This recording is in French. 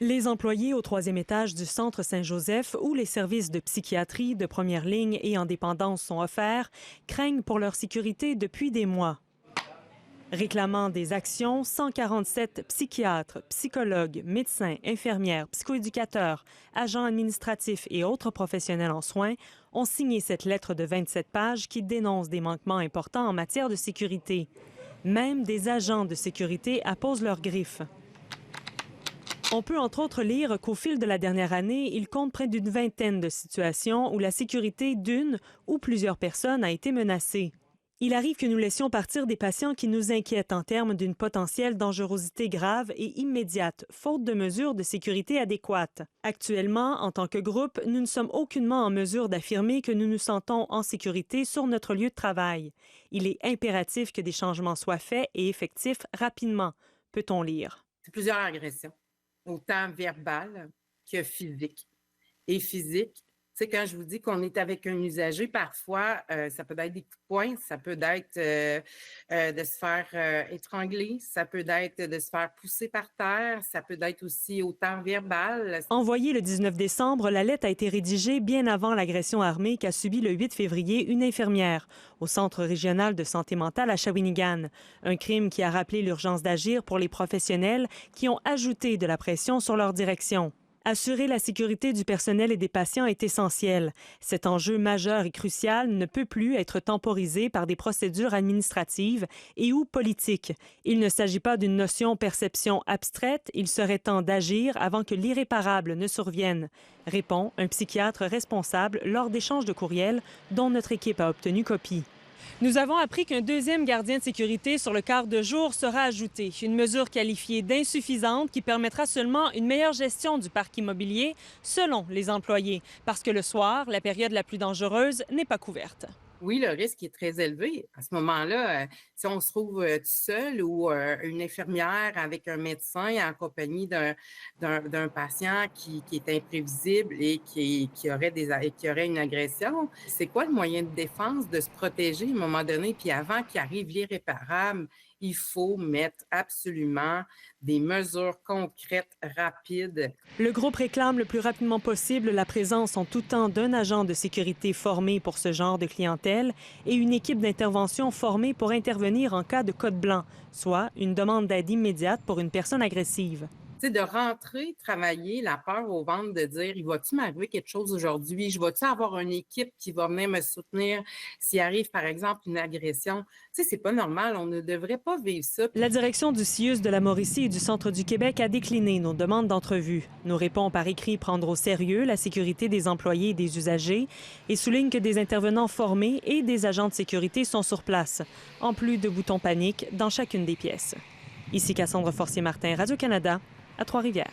Les employés au 3e étage du Centre Saint-Joseph, où les services de psychiatrie de première ligne et en dépendance sont offerts, craignent pour leur sécurité depuis des mois. Réclamant des actions, 147 psychiatres, psychologues, médecins, infirmières, psychoéducateurs, agents administratifs et autres professionnels en soins ont signé cette lettre de 27 pages qui dénonce des manquements importants en matière de sécurité. Même des agents de sécurité apposent leurs griffes. On peut entre autres lire qu'au fil de la dernière année, il compte près d'une vingtaine de situations où la sécurité d'une ou plusieurs personnes a été menacée. Il arrive que nous laissions partir des patients qui nous inquiètent en termes d'une potentielle dangerosité grave et immédiate, faute de mesures de sécurité adéquates. Actuellement, en tant que groupe, nous ne sommes aucunement en mesure d'affirmer que nous nous sentons en sécurité sur notre lieu de travail. Il est impératif que des changements soient faits et effectifs rapidement, peut-on lire. C'est plusieurs agressions, autant verbales que physiques. Et physiques, tu sais, quand je vous dis qu'on est avec un usager, parfois, ça peut être des coups de poing, ça peut être de se faire étrangler, ça peut être de se faire pousser par terre, ça peut être aussi autant verbal. Envoyée le 19 décembre, la lettre a été rédigée bien avant l'agression armée qu'a subie le 8 février une infirmière au Centre régional de santé mentale à Shawinigan. Un crime qui a rappelé l'urgence d'agir pour les professionnels qui ont ajouté de la pression sur leur direction. Assurer la sécurité du personnel et des patients est essentiel. Cet enjeu majeur et crucial ne peut plus être temporisé par des procédures administratives et ou politiques. Il ne s'agit pas d'une notion perception abstraite, il serait temps d'agir avant que l'irréparable ne survienne, répond un psychiatre responsable lors d'échanges de courriels dont notre équipe a obtenu copie. Nous avons appris qu'un deuxième gardien de sécurité sur le quart de jour sera ajouté. Une mesure qualifiée d'insuffisante qui permettra seulement une meilleure gestion du parc immobilier selon les employés. Parce que le soir, la période la plus dangereuse n'est pas couverte. Oui, le risque est très élevé. À ce moment-là, si on se trouve tout seul ou une infirmière avec un médecin en compagnie d'un patient qui est imprévisible et qui aurait une agression, c'est quoi le moyen de défense de se protéger à un moment donné? Puis avant qu'il arrive l'irréparable, il faut mettre absolument des mesures concrètes, rapides. Le groupe réclame le plus rapidement possible la présence en tout temps d'un agent de sécurité formé pour ce genre de clientèle et une équipe d'intervention formée pour intervenir en cas de code blanc, soit une demande d'aide immédiate pour une personne agressive. Tu sais, de rentrer, travailler, la peur au ventre de dire « il va-tu m'arriver quelque chose aujourd'hui? Je vais-tu avoir une équipe qui va venir me soutenir s'il arrive, par exemple, une agression? » Tu sais, c'est pas normal, on ne devrait pas vivre ça. La direction du CIUS de la Mauricie et du Centre du Québec a décliné nos demandes d'entrevue, nous répond par écrit prendre au sérieux la sécurité des employés et des usagers et souligne que des intervenants formés et des agents de sécurité sont sur place, en plus de boutons panique dans chacune des pièces. Ici Cassandre Forcier-Martin, Radio-Canada, à Trois-Rivières.